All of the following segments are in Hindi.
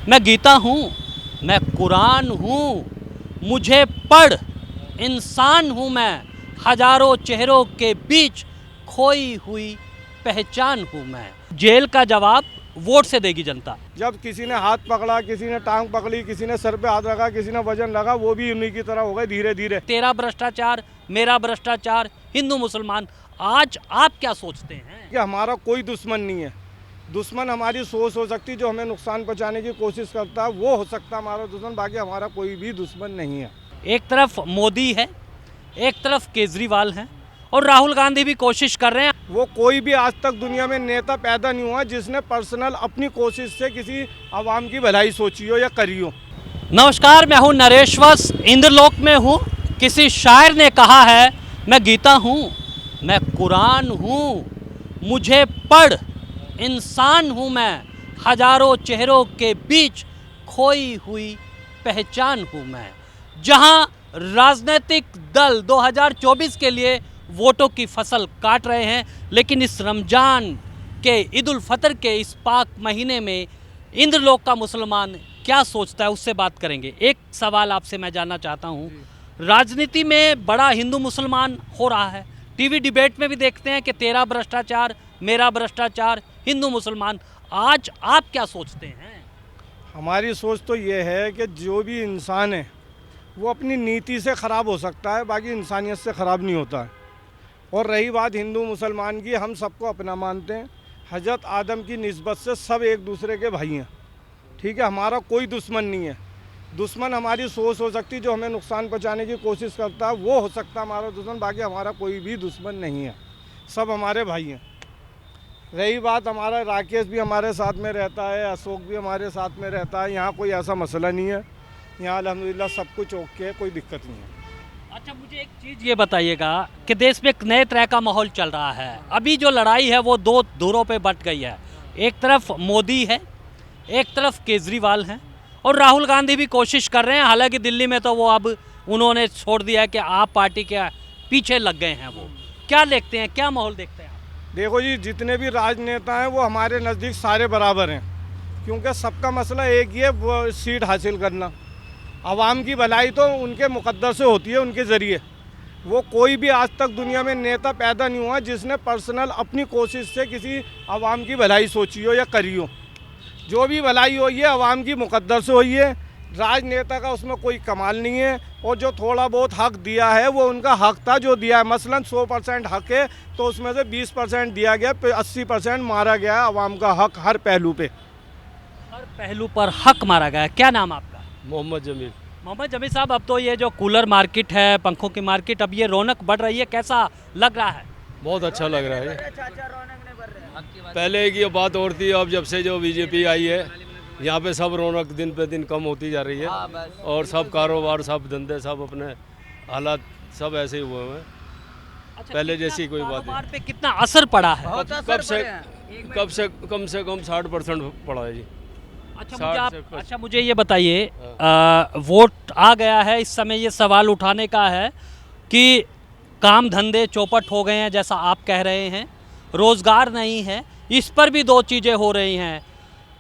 मैं गीता हूँ, मैं कुरान हूँ, मुझे पढ़, इंसान हूँ मैं, हजारों चेहरों के बीच खोई हुई पहचान हूँ मैं। जेल का जवाब वोट से देगी जनता। जब किसी ने हाथ पकड़ा, किसी ने टांग पकड़ी, किसी ने सर पे हाथ रखा, किसी ने वजन लगा, वो भी उन्हीं की तरह हो गए धीरे धीरे। तेरा भ्रष्टाचार, मेरा भ्रष्टाचार, हिंदू मुसलमान। आज आप क्या सोचते हैं? कि हमारा कोई दुश्मन नहीं है। दुश्मन हमारी सोच हो सकती है, जो हमें नुकसान पहुंचाने की कोशिश करता है वो हो सकता है हमारा दुश्मन, बाकी हमारा कोई भी दुश्मन नहीं है। एक तरफ मोदी है, एक तरफ केजरीवाल है और राहुल गांधी भी कोशिश कर रहे हैं। वो कोई भी आज तक दुनिया में नेता पैदा नहीं हुआ जिसने पर्सनल अपनी कोशिश से किसी आवाम की भलाई सोची हो या करी हो। नमस्कार, मैं हूं नरेश वत्स, इंद्रलोक में हूं। किसी शायर ने कहा है, मैं गीता हूं, मैं कुरान हूं, मुझे पढ़, इंसान हूं मैं, हजारों चेहरों के बीच खोई हुई पहचान हूं मैं। जहां राजनीतिक दल 2024 के लिए वोटों की फसल काट रहे हैं, लेकिन इस रमजान के ईद उल फितर के इस पाक महीने में इंद्रलोक का मुसलमान क्या सोचता है, उससे बात करेंगे। एक सवाल आपसे मैं जानना चाहता हूँ, राजनीति में बड़ा हिंदू मुसलमान हो रहा है, टीवी डिबेट में भी देखते हैं कि तेरा भ्रष्टाचार, मेरा भ्रष्टाचार, हिंदू मुसलमान। आज आप क्या सोचते हैं? हमारी सोच तो ये है कि जो भी इंसान है वो अपनी नीति से ख़राब हो सकता है, बाकी इंसानियत से ख़राब नहीं होता है। और रही बात हिंदू मुसलमान की, हम सबको अपना मानते हैं। हजरत आदम की निस्बत से सब एक दूसरे के भाई हैं, ठीक है। हमारा कोई दुश्मन नहीं है। दुश्मन हमारी सोच हो सकती है, जो हमें नुकसान पहुंचाने की कोशिश करता है वो हो सकता है हमारा दुश्मन, बाकी हमारा कोई भी दुश्मन नहीं है, सब हमारे भाई हैं। रही बात, हमारा राकेश भी हमारे साथ में रहता है, अशोक भी हमारे साथ में रहता है। यहाँ कोई ऐसा मसला नहीं है, यहाँ अल्हम्दुलिल्लाह सब कुछ ओके है, कोई दिक्कत नहीं है। अच्छा, मुझे एक चीज़ ये बताइएगा कि देश में एक नए तरह का माहौल चल रहा है। अभी जो लड़ाई है वो दो धुरों पे बट गई है। एक तरफ मोदी है, एक तरफ केजरीवाल है और राहुल गांधी भी कोशिश कर रहे हैं। हालांकि दिल्ली में तो वो अब उन्होंने छोड़ दिया है कि आप पार्टी के पीछे लग गए हैं। वो क्या देखते हैं, क्या माहौल देखते हैं आप? देखो जी, जितने भी राजनेता हैं वो हमारे नज़दीक सारे बराबर हैं, क्योंकि सबका मसला एक ही है, वो सीट हासिल करना। आवाम की भलाई तो उनके मुकद्दर से होती है, उनके ज़रिए। वो कोई भी आज तक दुनिया में नेता पैदा नहीं हुआ जिसने पर्सनल अपनी कोशिश से किसी आवाम की भलाई सोची हो या करी हो। जो भी भलाई हुई है आवाम की मुकद्दर से हुई है। राजनेता का उसमें कोई कमाल नहीं है, और जो थोड़ा बहुत हक दिया है वो उनका हक था जो दिया है। मसलन 100% हक है तो उसमें से 20% दिया गया, 80% मारा गया है आवाम का हक हर पहलू पे। हर पहलू पर हक मारा गया है। क्या नाम आपका? मोहम्मद जमील। मोहम्मद जमील साहब, अब तो ये जो कूलर मार्केट है, पंखों की मार्केट, अब ये रौनक बढ़ रही है, कैसा लग रहा है? बहुत अच्छा लग रहा है। पहले की बात और थी, अब जब से जो बीजेपी आई है यहाँ पे सब रौनक दिन पे दिन कम होती जा रही है, और सब कारोबार, सब धंधे, सब अपने हालात सब ऐसे ही हुए हैं। अच्छा, पहले जैसी कोई बात कारोबार पे कितना असर पड़ा है? कम से कम 60% पड़ा है जी। अच्छा, मुझे ये बताइए, वोट आ गया है, इस समय ये सवाल उठाने का है कि काम धंधे चौपट हो गए हैं, जैसा आप कह रहे हैं, रोजगार नहीं है। इस पर भी दो चीज़ें हो रही हैं।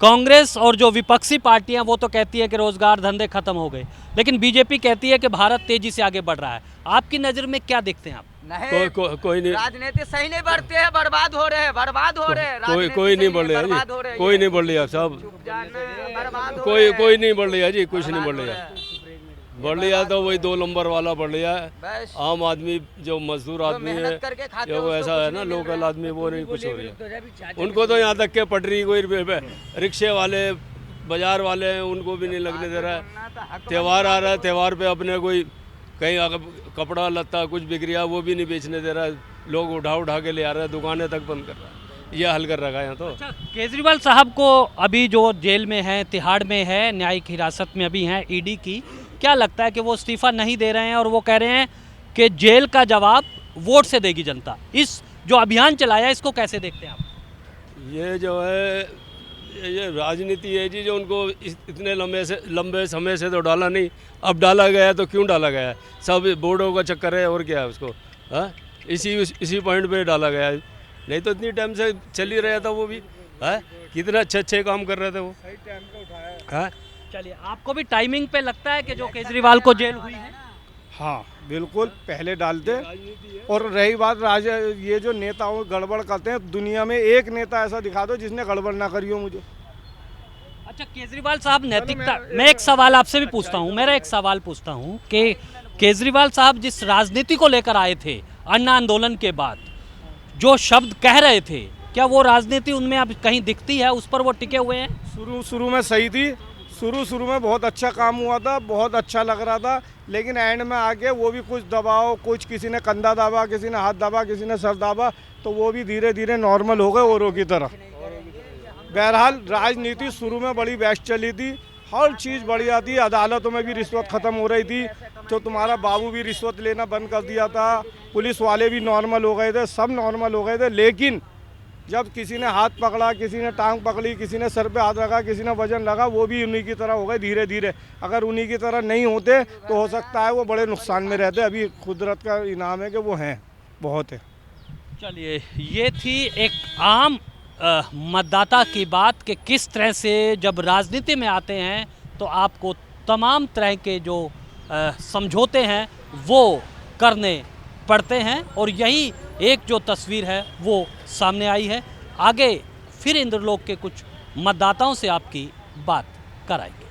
कांग्रेस और जो विपक्षी पार्टियां वो तो कहती है कि रोजगार धंधे खत्म हो गए, लेकिन बीजेपी कहती है कि भारत तेजी से आगे बढ़ रहा है। आपकी नज़र में क्या देखते हैं आप? नहीं, कोई नहीं, राजनीति सही नहीं बढ़ते हैं, बर्बाद हो रहे हैं, बर्बाद हो रहे हैं। कोई नहीं बढ़ रहा जी, कोई नहीं बढ़ रहा सब, कोई नहीं बढ़ रहा जी, कुछ नहीं बढ़ रहा। बढ़ लिया तो वही 2 नंबर वाला बढ़ लिया है। आम आदमी जो मजदूर आदमी है, जो वो ऐसा है ना, लोकल आदमी, वो नहीं कुछ हो रही है उनको। तो यहाँ तक के पटरी, कोई रिक्शे वाले, बाजार वाले हैं, उनको भी नहीं लगने दे रहा है। त्यौहार आ रहा है, त्यौहार पे अपने कोई कहीं कपड़ा लत्ता कुछ बिक रहा है, वो भी नहीं बेचने दे रहा है। लोग उठा के ले आ रहे हैं, दुकानें तक बंद कर रहा है। यह हल कर रखा है यहाँ तो। अच्छा, केजरीवाल साहब को अभी जो जेल में है, तिहाड़ में है, न्यायिक हिरासत में अभी हैं ईडी की, क्या लगता है कि वो इस्तीफा नहीं दे रहे हैं और वो कह रहे हैं कि जेल का जवाब वोट से देगी जनता? इस जो अभियान चलाया, इसको कैसे देखते हैं आप? ये जो है, ये राजनीति है जी, जो उनको इतने लंबे समय से तो डाला नहीं, अब डाला गया है तो क्यों डाला गया है? सब बोर्डों का चक्कर है, और क्या है उसको? हाँ, इसी पॉइंट पे डाला गया है, नहीं तो इतनी टाइम से चल ही रहा था वो भी। है कितने अच्छे काम कर रहे थे वो। सही टाइम पे उठाया। है। चलिए, आपको भी टाइमिंग पे लगता है कि जो केजरीवाल को जेल हुई है? हाँ बिल्कुल, पहले डालते। और रही बात ये जो नेताओं गड़बड़ करते हैं, दुनिया में एक नेता ऐसा दिखा दो जिसने गड़बड़ ना करी हो मुझे। अच्छा, केजरीवाल साहब नैतिकता, मैं एक सवाल आपसे भी पूछता हूँ, मेरा एक सवाल पूछता हूँ कि केजरीवाल साहब जिस राजनीति को लेकर आए थे अन्ना आंदोलन के बाद, जो शब्द कह रहे थे, क्या वो राजनीति उनमें अब कहीं दिखती है? उस पर वो टिके हुए हैं? शुरू में सही थी, शुरू में बहुत अच्छा काम हुआ था, बहुत अच्छा लग रहा था, लेकिन एंड में आके वो भी कुछ दबाव, कुछ किसी ने कंधा दबा, किसी ने हाथ दबा, किसी ने सर दबा, तो वो भी धीरे धीरे नॉर्मल हो गए औरों की तरह। बहरहाल राजनीति शुरू में बड़ी बेस्ट चली थी, हर चीज़ बढ़िया थी, अदालतों में भी रिश्वत ख़त्म हो रही थी, तो तुम्हारा बाबू भी रिश्वत लेना बंद कर दिया था, पुलिस वाले भी नॉर्मल हो गए थे, सब नॉर्मल हो गए थे। लेकिन जब किसी ने हाथ पकड़ा, किसी ने टांग पकड़ी, किसी ने सर पे हाथ रखा, किसी ने वजन लगा, वो भी उन्हीं की तरह हो गए धीरे धीरे। अगर उन्हीं की तरह नहीं होते तो हो सकता है वो बड़े नुकसान में रहते। अभी कुदरत का इनाम है कि वो हैं, बहुत है। चलिए, ये थी एक आम मतदाता की बात कि किस तरह से जब राजनीति में आते हैं तो आपको तमाम तरह के जो समझौते हैं वो करने पड़ते हैं, और यही एक जो तस्वीर है वो सामने आई है। आगे फिर इंद्रलोक के कुछ मतदाताओं से आपकी बात कराएंगे।